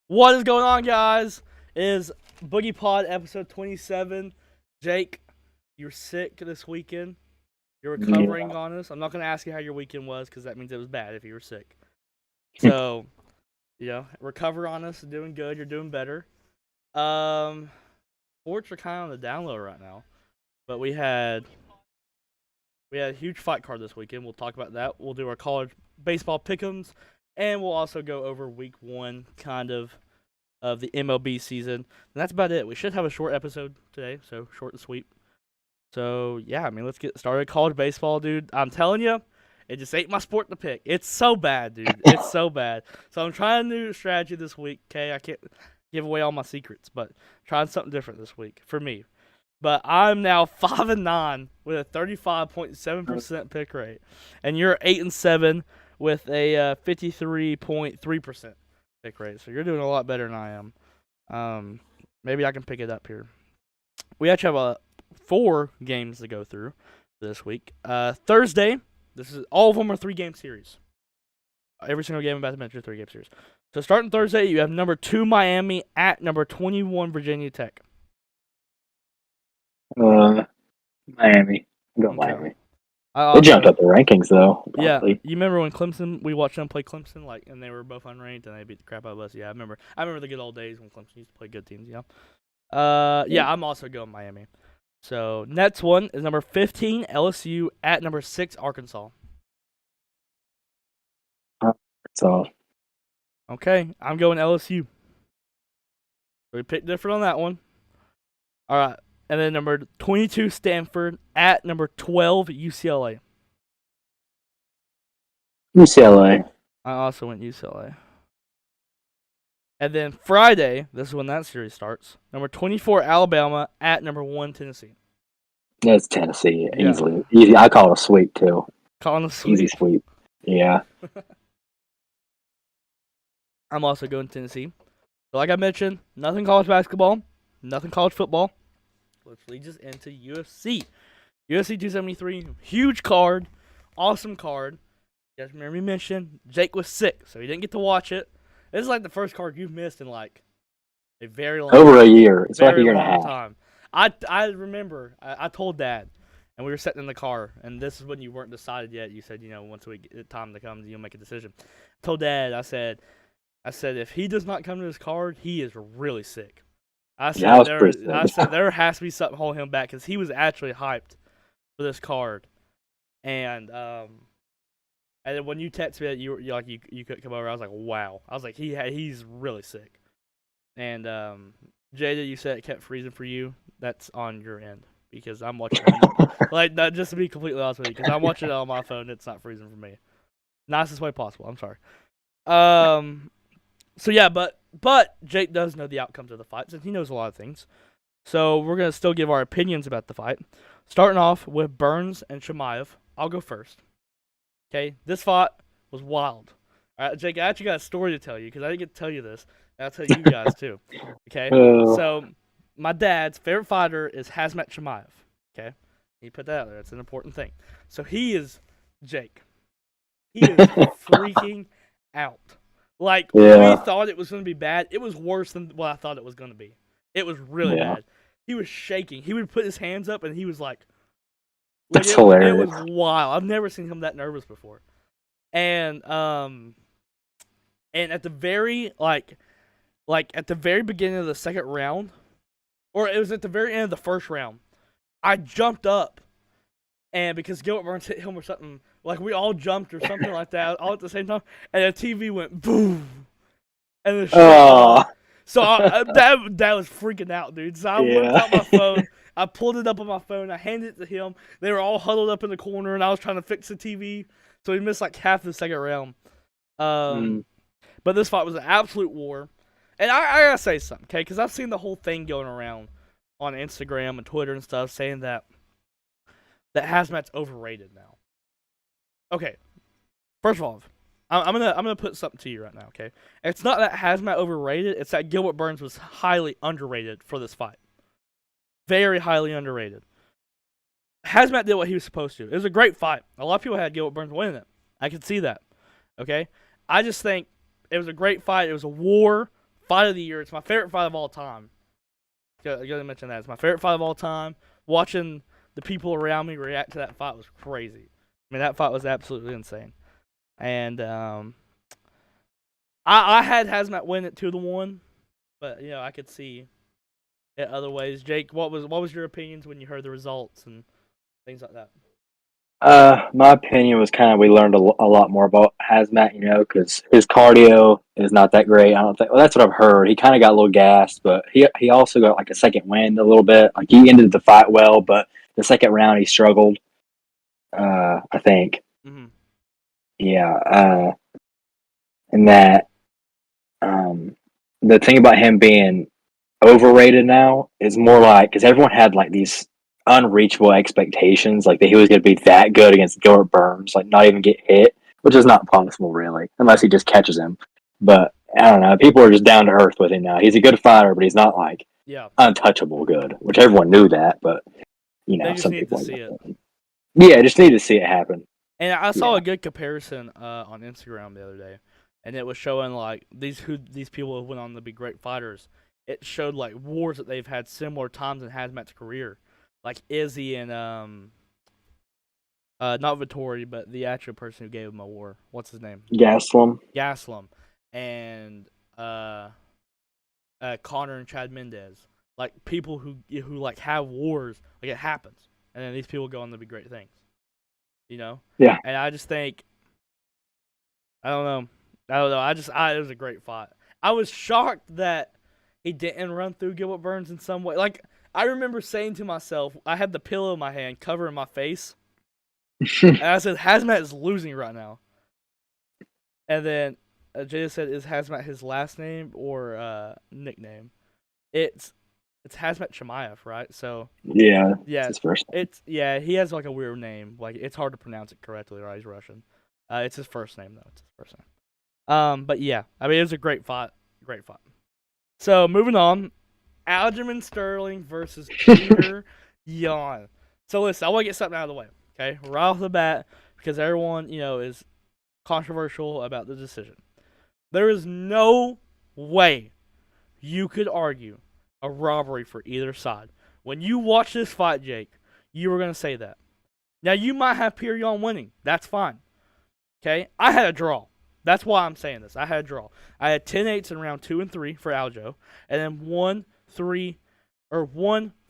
What is going on, guys? It is BoogiePod episode 27. Jake, you're sick this weekend. You're recovering Yeah. on us. I'm not going to ask you how your weekend was because that means it was bad if you were sick. So, recover on us. Doing good. You're doing better. Um, Sports are kind of on the down low right now, but we had a huge fight card this weekend. We'll talk about that. We'll do our college baseball pick'ems, and we'll also go over week one kind of the MLB season. And that's about it. We should have a short episode today, so short and sweet. So, yeah, let's get started. College baseball, dude. I'm telling you, it just ain't my sport to pick. It's so bad, dude. It's so bad. So I'm trying a new strategy this week, okay? I can't give away all my secrets, but trying something different this week for me. But I'm now 5-9 with a 35.7% pick rate, and you're 8-7 with a 53.3% pick rate. So you're doing a lot better than I am. Maybe I can pick it up here. We actually have 4 games to go through this week. Thursday, all of them are 3-game series. Every single game I'm about to mention is a 3-game series. So starting Thursday, you have number 2 Miami at number 21 Virginia Tech. Miami. I'm going Okay. Miami. They jumped up the rankings though. Yeah, Probably. you remember when we watched them play Clemson, and they were both unranked and they beat the crap out of us. Yeah, I remember. I remember the good old days when Clemson used to play good teams. Yeah, I'm also going Miami. So next one is number 15 LSU at number 6 Arkansas. So Okay, I'm going LSU. We picked different on that one. All right, and then number 22 Stanford at number 12 UCLA. UCLA. I also went UCLA. And then Friday, this is when that series starts. Number 24 Alabama at number 1 Tennessee. That's Tennessee. Yeah. Easily. Easy. I call it a sweep too. Calling a sweep. Easy sweep. Yeah. I'm also going Tennessee. So like I mentioned, nothing college basketball, nothing college football, which leads us into UFC. UFC 273, huge card, awesome card. You guys remember me mention Jake was sick, so he didn't get to watch it. This is like the first card you've missed in like a very long Over a year. It's like a year and a long half. time. I remember I told Dad, and we were sitting in the car, and this is when you weren't decided yet. You said, once we get time to come, you'll make a decision. I told Dad, I said if he does not come to this card, he is really sick. I said there has to be something holding him back because he was actually hyped for this card, and then when you texted me that you couldn't come over, I was like, wow. I was like, he's really sick, and Jada, you said it kept freezing for you. That's on your end because I'm watching it. Just to be completely honest with you, because I'm watching it on my phone, it's not freezing for me. Nicest way possible. I'm sorry. So yeah, but Jake does know the outcomes of the fights, and he knows a lot of things. So we're gonna still give our opinions about the fight. Starting off with Burns and Chimaev. I'll go first. Okay, this fight was wild. All right, Jake, I actually got a story to tell you because I didn't get to tell you this. And I'll tell you guys too. Okay, so my dad's favorite fighter is Hazmat Chimaev. Okay, he put that out there. It's an important thing. So he is Jake. He is freaking out. We thought it was going to be bad. It was worse than what I thought it was going to be. It was really bad. He was shaking. He would put his hands up, and he was like, that's hilarious. It was wild. I've never seen him that nervous before. And at the very at the very beginning of the second round, or it was at the very end of the first round, I jumped up, and because Gilbert Burns hit him or something, like we all jumped or something like that, all at the same time, and the TV went boom, and the so that was freaking out, dude. So I whipped out my phone, I pulled it up on my phone, I handed it to him. They were all huddled up in the corner, and I was trying to fix the TV, so we missed like half the second round. But this fight was an absolute war, and I gotta say something, okay? Because I've seen the whole thing going around on Instagram and Twitter and stuff, saying that Hazmat's overrated now. Okay, first of all, I'm gonna put something to you right now. Okay, it's not that Hazmat overrated; it's that Gilbert Burns was highly underrated for this fight. Very highly underrated. Hazmat did what he was supposed to. It was a great fight. A lot of people had Gilbert Burns winning it. I can see that. Okay, I just think it was a great fight. It was a war fight of the year. It's my favorite fight of all time. Gotta mention that. It's my favorite fight of all time. Watching the people around me react to that fight was crazy. I mean, that fight was absolutely insane. And I had Hazmat win at 2-1, but I could see it other ways. Jake, what was your opinions when you heard the results and things like that? My opinion was kind of we learned a lot more about Hazmat, because his cardio is not that great. I don't think. Well, that's what I've heard. He kind of got a little gassed, but he also got like a second wind a little bit. Like he ended the fight well, but the second round he struggled. I think. Mm-hmm. Yeah. And that the thing about him being overrated now is more like because everyone had like these unreachable expectations, like that he was going to be that good against Gilbert Burns, like not even get hit, which is not possible really, unless he just catches him. But I don't know. People are just down to earth with him now. He's a good fighter, but he's not like untouchable good, which everyone knew that. But they just some need people to see it. Yeah, just need to see it happen. And I saw a good comparison on Instagram the other day, and it was showing like these people who went on to be great fighters. It showed like wars that they've had similar times in Hazmat's career, like Izzy and not Vittori, but the actual person who gave him a war. What's his name? Gaslam, and Connor and Chad Mendez, like people who like have wars, like it happens, and then these people go on to be great things. Yeah. And I just think, I don't know. It was a great fight. I was shocked that he didn't run through Gilbert Burns in some way. Like, I remember saying to myself, I had the pillow in my hand covering my face, and I said, Hazmat is losing right now. And then Jada said, is Hazmat his last name or nickname? It's Hazmat Chimaev, right? So yeah, it's his first name. He has like a weird name. Like it's hard to pronounce it correctly, right? He's Russian. It's his first name though. It's his first name. But yeah, I mean it was a great fight. Great fight. So moving on, Aljamain Sterling versus Peter Yan. So listen, I want to get something out of the way, okay? Right off the bat, because everyone is controversial about the decision. There is no way you could argue a robbery for either side. When you watch this fight, Jake, you were going to say that. Now, you might have Peter Yan winning. That's fine. Okay? I had a draw. That's why I'm saying this. I had a draw. I had 10-8s in round 2 and 3 for Aljo, and then 1,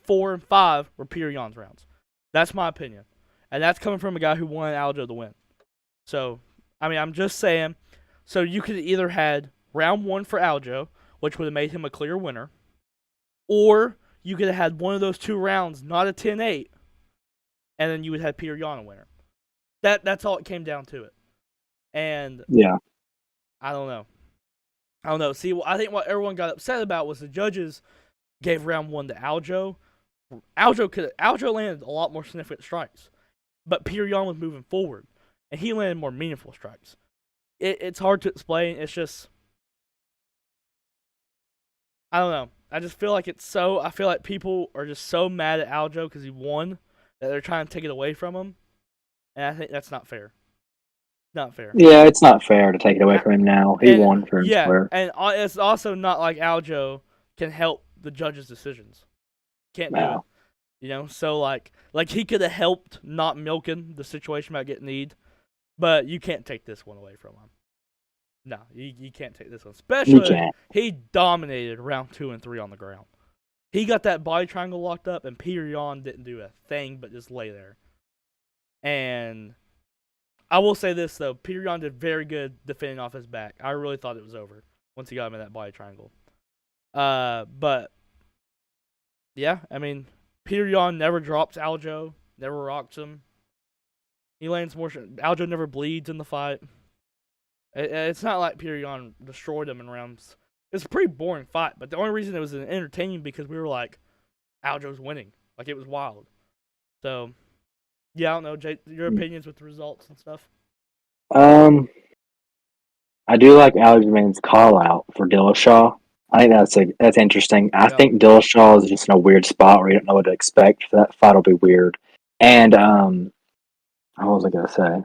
4, and 5 were Peter Yan's rounds. That's my opinion. And that's coming from a guy who wanted Aljo to win. So, I mean, I'm just saying. So, you could either had round 1 for Aljo, which would have made him a clear winner, or you could have had one of those 2 rounds, not a 10-8, and then you would have Peter Yan a winner. That's all it came down to it. And yeah, I don't know. See, I think what everyone got upset about was the judges gave round 1 to Aljo. Aljo landed a lot more significant strikes, but Peter Yan was moving forward, and he landed more meaningful strikes. It's hard to explain. It's just, I don't know. I just feel like I feel like people are just so mad at Aljo because he won that they're trying to take it away from him, and I think that's not fair. Not fair. Yeah, it's not fair to take it away from him now. He won fair and square. And it's also not like Aljo can help the judges' decisions. Can't do it. So like he could have helped not milking the situation about getting kneed, but you can't take this one away from him. No, you can't take this one. Especially he dominated round 2 and 3 on the ground. He got that body triangle locked up, and Peter Yan didn't do a thing but just lay there. And I will say this, though. Peter Yan did very good defending off his back. I really thought it was over once he got him in that body triangle. But, yeah, I mean, Peter Yan never drops Aljo, never rocks him. He lands more. Aljo never bleeds in the fight. It's not like Peter Yan destroyed him in rounds. It's a pretty boring fight, but the only reason it was entertaining because we were like, Aljo's winning. Like, it was wild. So, yeah, I don't know, Jake, your opinions with the results and stuff? I do like Aljamain's call out for Dillashaw. I think that's interesting. I think Dillashaw is just in a weird spot where you don't know what to expect. So that fight will be weird. And what was I gonna say?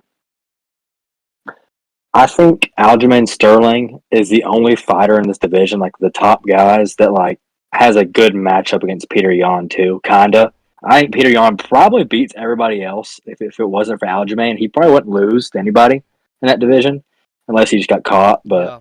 I think Aljamain Sterling is the only fighter in this division, like the top guys, that like has a good matchup against Peter Yan too. Kinda. I think Peter Yan probably beats everybody else. If it wasn't for Aljamain, he probably wouldn't lose to anybody in that division unless he just got caught. But Yeah.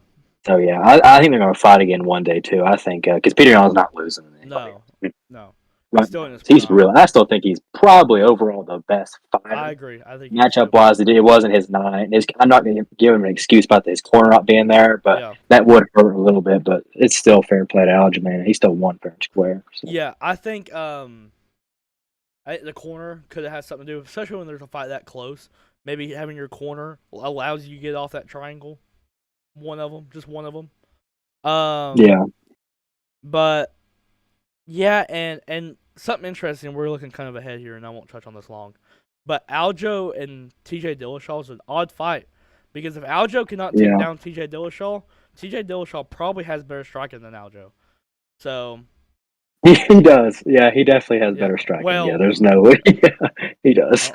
so yeah, I think they're going to fight again one day too. I think because Peter Yan's not losing to anybody. No. No. He's Right still in now. his He's prime. really. I still think he's probably overall the best I fighter. agree. I think he is Matchup too. wise, it wasn't his night. I'm not going to give him an excuse about his corner not being there, but Yeah. that would hurt a little bit. But it's still fair play to Aljamain. He still won fair and square. So. Yeah, I think the corner could have had something to do, especially when there's a fight that close. Maybe having your corner allows you to get off that triangle. One of them, just one of them. Yeah. But yeah, and something interesting. We're looking kind of ahead here, and I won't touch on this long. But Aljo and TJ Dillashaw is an odd fight because if Aljo cannot take down TJ Dillashaw probably has better striking than Aljo. So He does. Yeah, he definitely has better striking. Well, yeah, there's no way. Yeah, he does.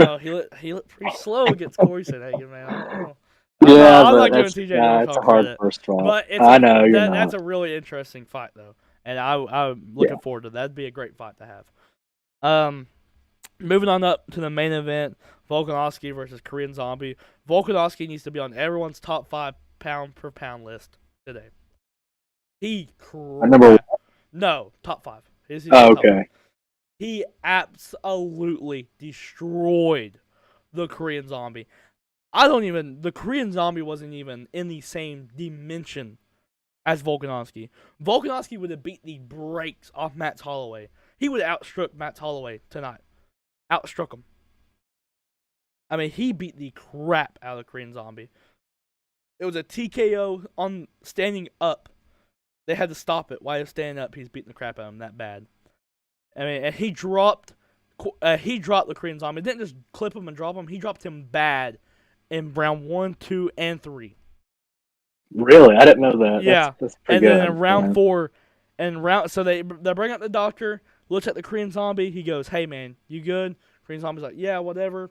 He looked pretty slow against Corey Sandhagen, man. I don't know. I'm not giving TJ it's Dillashaw a hard credit. first fight. But I know you're that's not. a really interesting fight though, and I'm looking forward to that. That'd be a great fight to have. Moving on up to the main event, Volkanovski versus Korean Zombie. Volkanovski needs to be on everyone's top 5 pound per pound list today. He No, top 5. Okay. He absolutely destroyed the Korean Zombie. The Korean Zombie wasn't even in the same dimension as Volkanovski. Volkanovski would have beat the brakes off Max Holloway. He would have outstruck Max Holloway tonight. Outstruck him. I mean, he beat the crap out of the Korean Zombie. It was a TKO on standing up. They had to stop it while he was standing up. He's beating the crap out of him that bad. I mean, and he dropped the Korean Zombie. He didn't just clip him and drop him. He dropped him bad in round 1, 2, and 3. Really, I didn't know that. Yeah, that's pretty and good. then in round 4, so they bring up the doctor, looks at the Korean Zombie. He goes, "Hey man, you good?" Korean Zombie's like, "Yeah, whatever."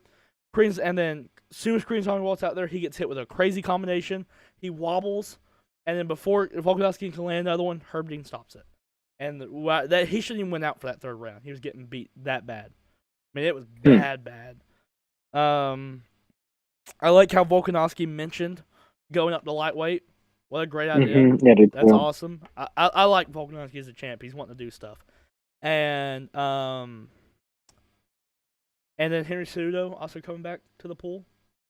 And then as soon as Korean Zombie walks out there, he gets hit with a crazy combination. He wobbles, and then before Volkanovski can land another one, Herb Dean stops it. And that he shouldn't even went out for that third round. He was getting beat that bad. I mean, it was bad. I like how Volkanovski mentioned going up to lightweight. What a great idea. Mm-hmm. Yeah, That's awesome. I like Volkanovski as a champ. He's wanting to do stuff. And then Henry Cejudo also coming back to the pool.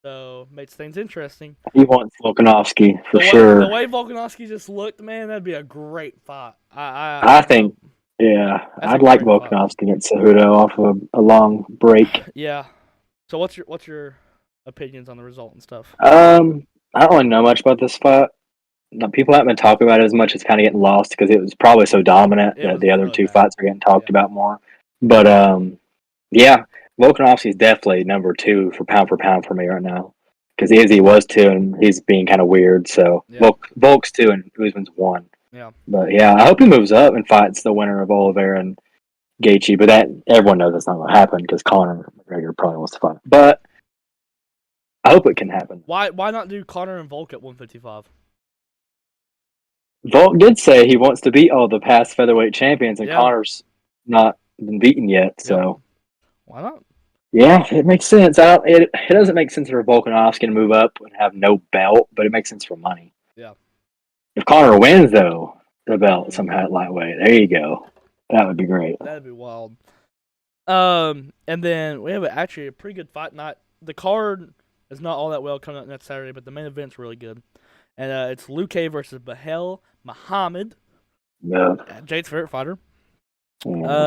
So makes things interesting. He wants Volkanovski for sure. The way Volkanovski just looked, man, that'd be a great fight. I think, yeah, I'd like Volkanovski against Cejudo off of a long break. Yeah. So what's your opinions on the result and stuff? I don't really know much about this fight. People haven't been talking about it as much. It's kind of getting lost because it was probably so dominant that the other two fights are getting talked about more. But yeah, Volkanovski is definitely number 2 for pound for me right now because he was 2 and he's being kind of weird. So Volk's 2 and Usman's 1. Yeah. But yeah, I hope he moves up and fights the winner of Oliveira and Gaethje. But that everyone knows that's not going to happen because Conor McGregor probably wants to fight. But I hope it can happen. Why not do Conor and Volk at 155? Volk did say he wants to beat all the past featherweight champions, and Conor's not been beaten yet. So why not? Yeah, it makes sense. It doesn't make sense for Volkanovski to move up and have no belt, but it makes sense for money. Yeah. If Conor wins, though, the belt somehow at lightweight, there you go. That would be great. That'd be wild. And then we have actually a pretty good fight night. The card is not all that well coming up next Saturday, but the main event's really good. And it's Luque versus Bahel Muhammad. Yeah. Jake's favorite fighter.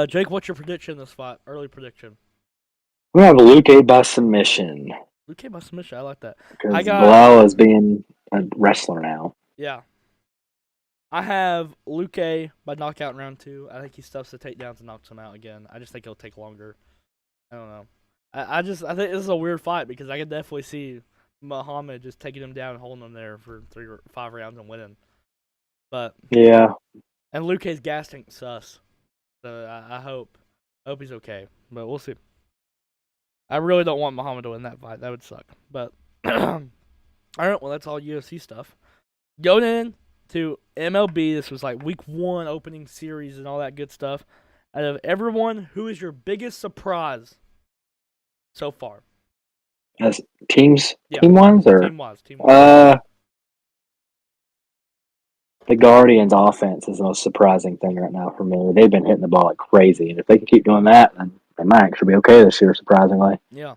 Jake, what's your prediction in this fight? Early prediction. We have Luque by submission. Luque by submission, I like that. Because Bilal is being a wrestler now. Yeah. I have Luque by knockout in round 2. I think he stuffs the takedowns and knocks him out again. I just think it'll take longer. I don't know. I think this is a weird fight because I could definitely see Muhammad just taking him down and holding him there for 3 or 5 rounds and winning. But yeah. And Luque's gas tank sus. So I hope he's okay. But we'll see. I really don't want Muhammad to win that fight. That would suck. But All right, well, that's all UFC stuff. Going in to MLB, this was like week 1 opening series and all that good stuff. Out of everyone, who is your biggest surprise so far? As teams, Yeah. team ones or Team-wise. the Guardians' offense is the most surprising thing right now for me. They've been hitting the ball like crazy, and if they can keep doing that, then they might actually be okay this year. Surprisingly, Yeah.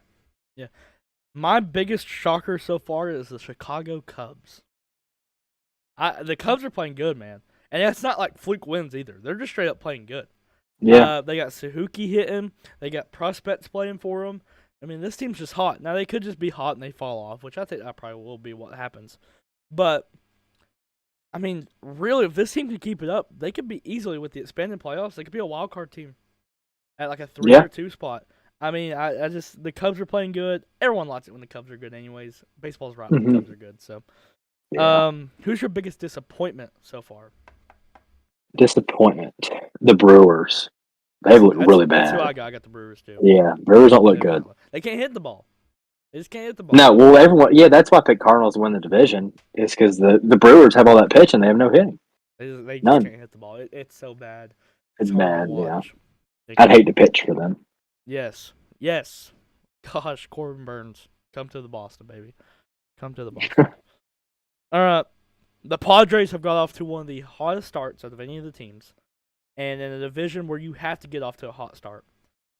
My biggest shocker so far is the Chicago Cubs. The Cubs are playing good, man. And it's not like fluke wins either. They're just straight up playing good. yeah, They got Suzuki hitting. They got prospects playing for them. I mean, this team's just hot. Now, they could just be hot and they fall off, which I think that probably will be what happens. But, I mean, really, if this team can keep it up, they could be easily with the expanded playoffs. They could be a wild card team at like a 3 Yeah. or 2 spot. I mean, I just the Cubs are playing good. Everyone likes it when the Cubs are good, anyways. Baseball's right when the Cubs are good. So, yeah. who's your biggest disappointment so far? Disappointment. The Brewers. They look really That's who bad. I got. I got the Brewers too. Yeah, Brewers don't look good. They can't hit the ball. They just can't hit the ball. No, well, everyone. Yeah, that's why I picked Cardinals to win the division. Is because the Brewers have all that pitch and they have no hitting. They just None. can't hit the ball. It's so bad. It's hard to bad. Yeah, watch. I'd hate to pitch for them. Yes. Gosh, Corbin Burns, come to the Boston, baby. Come to the Boston. All right. The Padres have got off to one of the hottest starts out of any of the teams, and in a division where you have to get off to a hot start.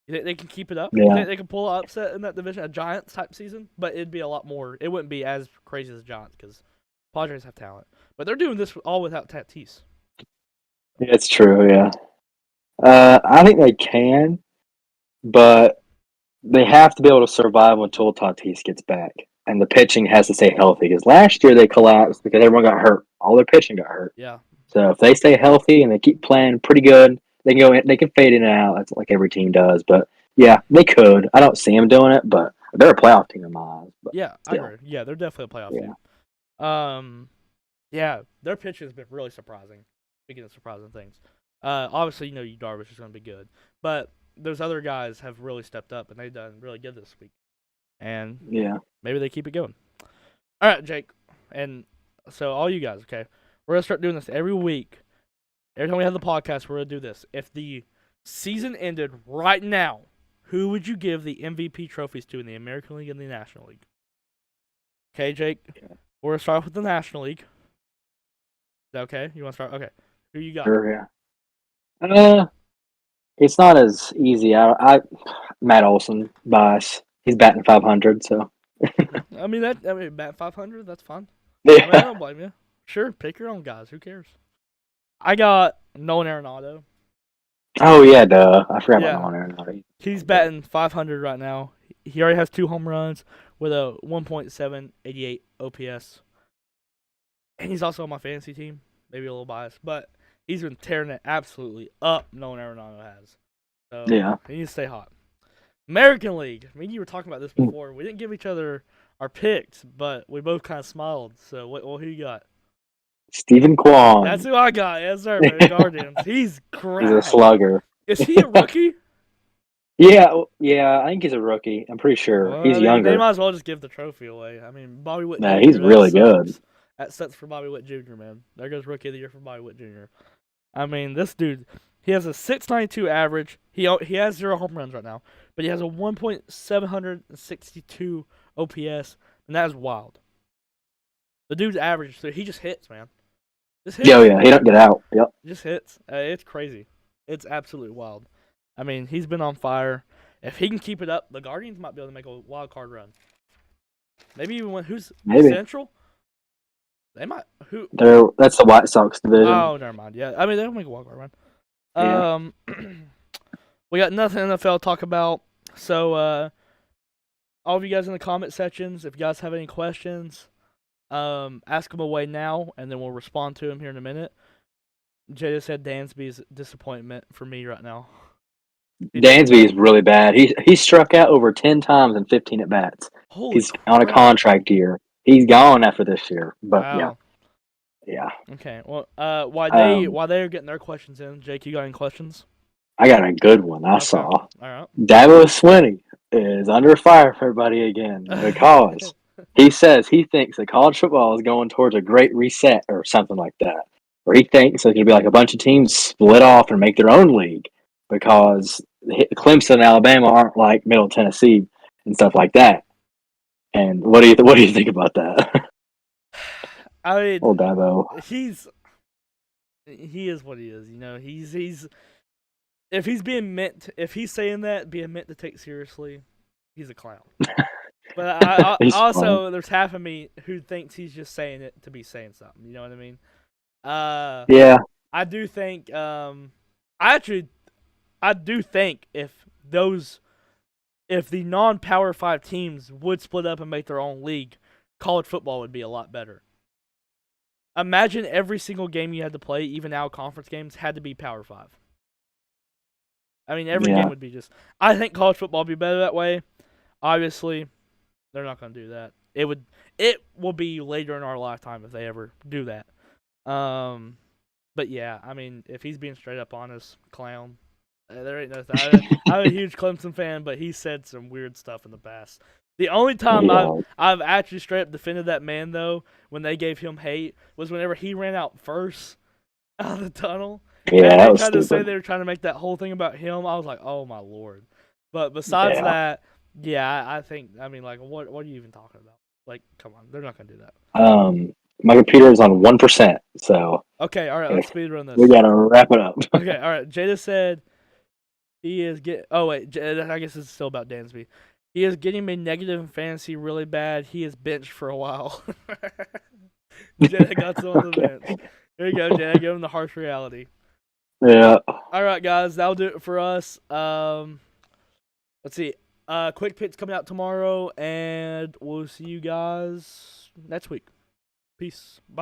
You think they can keep it up? Yeah. You think they can pull an upset in that division, a Giants type season? But it'd be a lot more. It wouldn't be as crazy as the Giants because Padres have talent. But they're doing this all without Tatis. It's true. Yeah, I think they can, but they have to be able to survive until Tatis gets back, and the pitching has to stay healthy. Because last year they collapsed because everyone got hurt. All their pitching got hurt. Yeah. So if they stay healthy and they keep playing pretty good, they can go in. They can fade in and out. That's like every team does. But yeah, they could. I don't see them doing it, but they're a playoff team in my eyes. But Yeah, still. I agree. Yeah, they're definitely a playoff Yeah. team. Yeah, their pitching has been really surprising. Speaking of surprising things, obviously Yu Darvish is going to be good, but those other guys have really stepped up and they've done really good this week, and Yeah. maybe they keep it going. All right, Jake, and so all you guys, okay, we're gonna start doing this every week. Every time we have the podcast, we're gonna do this. If the season ended right now, who would you give the MVP trophies to in the American League and the National League? Okay, Jake, we're gonna start off with the National League. Is that okay? You want to start? Okay. Who you got? Sure. Yeah. It's not as easy. Matt Olson bias. He's batting 500. So. I mean, bat 500. That's fine. I mean, I Yeah. don't blame you. Sure, pick your own guys. Who cares? I got Nolan Arenado. Oh yeah, duh. I forgot Yeah. about Nolan Arenado. He's batting 500 right now. He already has 2 home runs with a 1.788 OPS. And he's also on my fantasy team. Maybe a little biased, but he's been tearing it absolutely up. Nolan Arenado has. So Yeah. he needs to stay hot. American League. Me and you were talking about this before. We didn't give each other our picks, but we both kind of smiled. So who you got? Stephen Kwan. That's who I got. Yes, sir. Man. Guardians. He's great. He's a slugger. Is he a rookie? Yeah. I think he's a rookie. I'm pretty sure Well, he's I mean, younger. They might as well just give the trophy away. I mean, Bobby Witt. Nah, Jr., he's that really sucks. good. That sucks for Bobby Witt Jr., man. There goes Rookie of the Year for Bobby Witt Jr. I mean, this dude, he has a 692 average. He has 0 home runs right now, but he has a 1.762 OPS, and that is wild. The dude's average, so he just hits, man. Just hits. Yeah. He don't get out. Yep. Just hits. It's crazy. It's absolutely wild. I mean, he's been on fire. If he can keep it up, the Guardians might be able to make a wild card run. Maybe even who's Central? They might. That's the White Sox division. Oh, never mind. Yeah, I mean they'll make a wild card run. Yeah. We got nothing NFL to talk about. So, all of you guys in the comment sections, if you guys have any questions, ask them away now, and then we'll respond to them here in a minute. Jay just said Dansby's disappointment for me right now. Dansby is really bad. He struck out over 10 times in 15 at bats. He's on a contract year. He's gone after this year. But wow. Yeah. Okay. Well, while they're getting their questions in, Jake, you got any questions? I got a good one. I saw. All right. Dabo Swinney is under fire for everybody again because He says he thinks that college football is going towards a great reset or something like that. Where he thinks there's going to be like a bunch of teams split off and make their own league because Clemson and Alabama aren't like Middle Tennessee and stuff like that. And what do you think about that? I mean, Old Dabo. he is what he is. He's if he's saying that being meant to take seriously, he's a clown. But I also Fun. there's half of me who thinks he's just saying it to be saying something. You know what I mean? Yeah. I do think I do think if the non-Power 5 teams would split up and make their own league, college football would be a lot better. Imagine every single game you had to play, even out conference games, had to be Power 5. I mean, every game would be just. I think college football would be better that way. Obviously, they're not going to do that. It will be later in our lifetime if they ever do that. But yeah, I mean, if he's being straight up honest, clown. There ain't nothing. I'm a huge Clemson fan, but he said some weird stuff in the past. The only time I've actually straight up defended that man though, when they gave him hate, was whenever he ran out first out of the tunnel. Yeah, and that they was tried to say stupid. they were trying to make that whole thing about him. I was like, oh my lord. But besides that, yeah, I think like what are you even talking about? Like, come on, they're not gonna do that. My computer is on 1%, so okay, all right, let's speed run this. we gotta wrap it up. Okay, all right. Jada said he is Oh wait, I guess it's still about Dansby. He is getting me negative in fantasy really bad. He is benched for a while. Jada got some on the bench. There you go, Jada. Give him the harsh reality. Yeah. All right, guys, that'll do it for us. Let's see. Quick picks coming out tomorrow, and we'll see you guys next week. Peace. Bye.